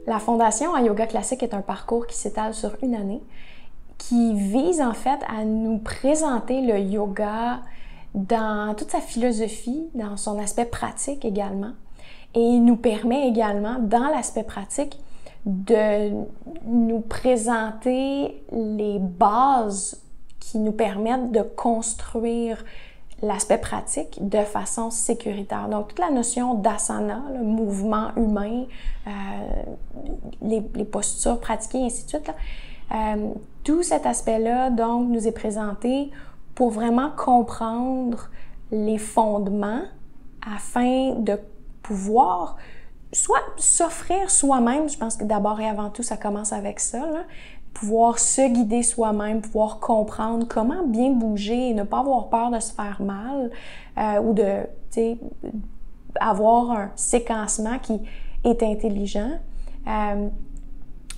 La fondation en yoga classique est un parcours qui s'étale sur une année, qui vise en fait à nous présenter le yoga dans toute sa philosophie, dans son aspect pratique également, et il nous permet également, dans l'aspect pratique, de nous présenter les bases qui nous permettent de construire l'aspect pratique de façon sécuritaire. Donc, toute la notion d'asana, le mouvement humain, les postures pratiquées, et ainsi de suite, là, tout cet aspect-là, donc, nous est présenté pour vraiment comprendre les fondements afin de pouvoir soit s'offrir soi-même, je pense que d'abord et avant tout, ça commence avec ça, là, pouvoir se guider soi-même, pouvoir comprendre comment bien bouger et ne pas avoir peur de se faire mal ou de, tu sais, avoir un séquencement qui est intelligent.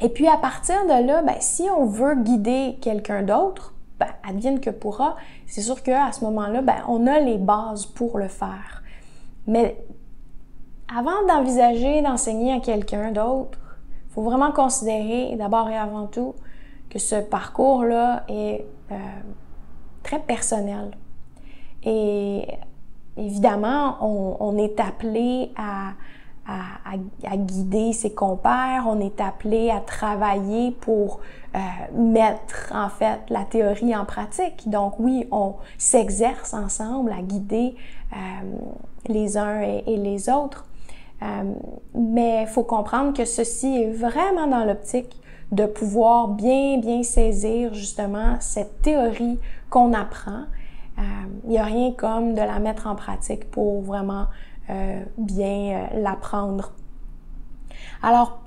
Et puis à partir de là, ben, si on veut guider quelqu'un d'autre, ben, advienne que pourra, c'est sûr qu'à ce moment-là, ben, on a les bases pour le faire. Mais avant d'envisager d'enseigner à quelqu'un d'autre, il faut vraiment considérer, d'abord et avant tout, que ce parcours-là est très personnel. Et évidemment, on est appelé à guider ses compères, on est appelé à travailler pour mettre en fait la théorie en pratique. Donc oui, on s'exerce ensemble à guider les uns et les autres. Mais il faut comprendre que ceci est vraiment dans l'optique de pouvoir bien saisir justement cette théorie qu'on apprend. Il n'y a rien comme de la mettre en pratique pour vraiment bien l'apprendre. Alors,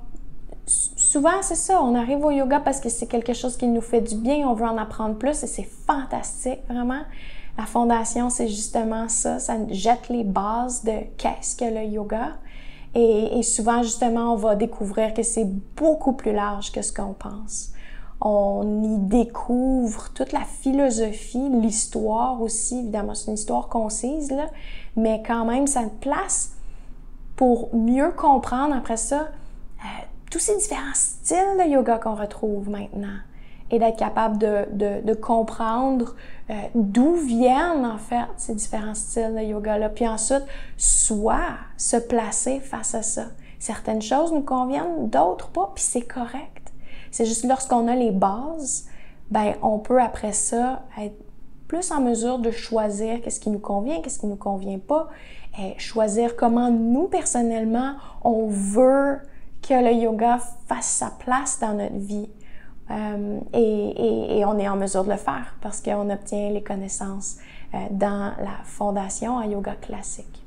souvent c'est ça, on arrive au yoga parce que c'est quelque chose qui nous fait du bien, on veut en apprendre plus et c'est fantastique vraiment. La fondation, c'est justement ça, ça jette les bases de qu'est-ce que le yoga. Et souvent, justement, on va découvrir que c'est beaucoup plus large que ce qu'on pense. On y découvre toute la philosophie, l'histoire aussi, évidemment, c'est une histoire concise, là, mais quand même, ça te place pour mieux comprendre, après ça, tous ces différents styles de yoga qu'on retrouve maintenant. Et d'être capable de comprendre d'où viennent, en fait, ces différents styles de yoga-là. Puis ensuite, soit se placer face à ça. Certaines choses nous conviennent, d'autres pas, puis c'est correct. C'est juste lorsqu'on a les bases, ben on peut après ça être plus en mesure de choisir qu'est-ce qui nous convient, qu'est-ce qui nous convient pas, et choisir comment nous, personnellement, on veut que le yoga fasse sa place dans notre vie. Et on est en mesure de le faire parce qu'on obtient les connaissances dans la fondation en yoga classique.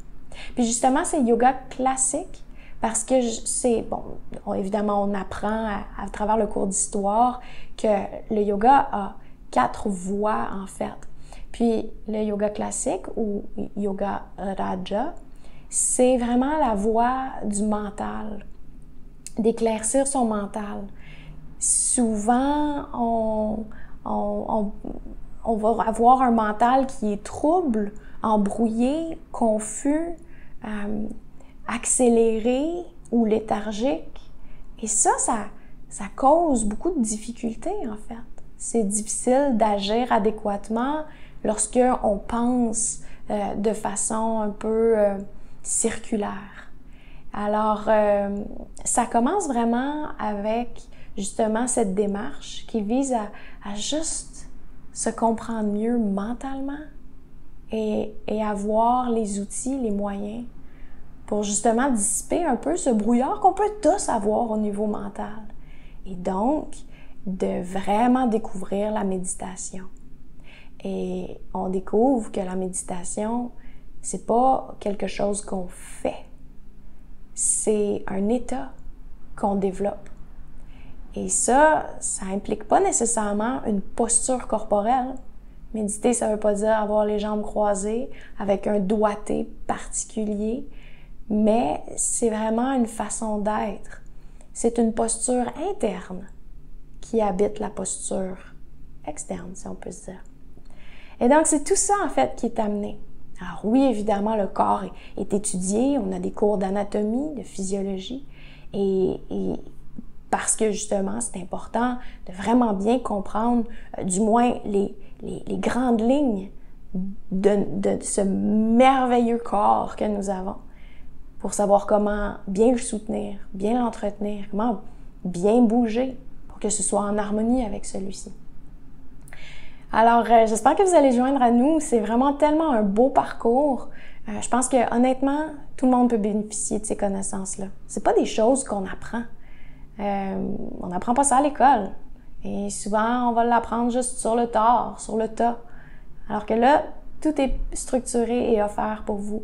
Puis justement, c'est yoga classique parce que c'est, bon, évidemment, on apprend à travers le cours d'histoire que le yoga a 4 voies en fait. Puis le yoga classique ou yoga raja, c'est vraiment la voie du mental, d'éclaircir son mental. Souvent, on va avoir un mental qui est trouble, embrouillé, confus, accéléré ou léthargique. Et ça cause beaucoup de difficultés, en fait. C'est difficile d'agir adéquatement lorsque on pense de façon un peu circulaire. Alors, ça commence vraiment avec justement cette démarche qui vise à juste se comprendre mieux mentalement et avoir les outils, les moyens pour justement dissiper un peu ce brouillard qu'on peut tous avoir au niveau mental. Et donc, de vraiment découvrir la méditation. Et on découvre que la méditation, c'est pas quelque chose qu'on fait. C'est un état qu'on développe. Et ça implique pas nécessairement une posture corporelle. Méditer, ça veut pas dire avoir les jambes croisées avec un doigté particulier, mais c'est vraiment une façon d'être. C'est une posture interne qui habite la posture externe, si on peut se dire. Et donc, c'est tout ça, en fait, qui est amené. Alors oui, évidemment, le corps est étudié, on a des cours d'anatomie, de physiologie, et parce que justement, c'est important de vraiment bien comprendre, du moins les grandes lignes de ce merveilleux corps que nous avons, pour savoir comment bien le soutenir, bien l'entretenir, comment bien bouger pour que ce soit en harmonie avec celui-ci. Alors, j'espère que vous allez joindre à nous. C'est vraiment tellement un beau parcours. Je pense que honnêtement, tout le monde peut bénéficier de ces connaissances-là. C'est pas des choses qu'on apprend. On n'apprend pas ça à l'école. Et souvent, on va l'apprendre juste sur le tard, sur le tas. Alors que là, tout est structuré et offert pour vous,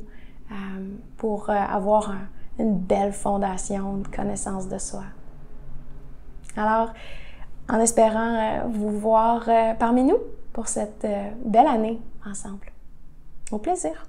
pour avoir une belle fondation de connaissance de soi. Alors, en espérant vous voir parmi nous pour cette belle année ensemble. Au plaisir!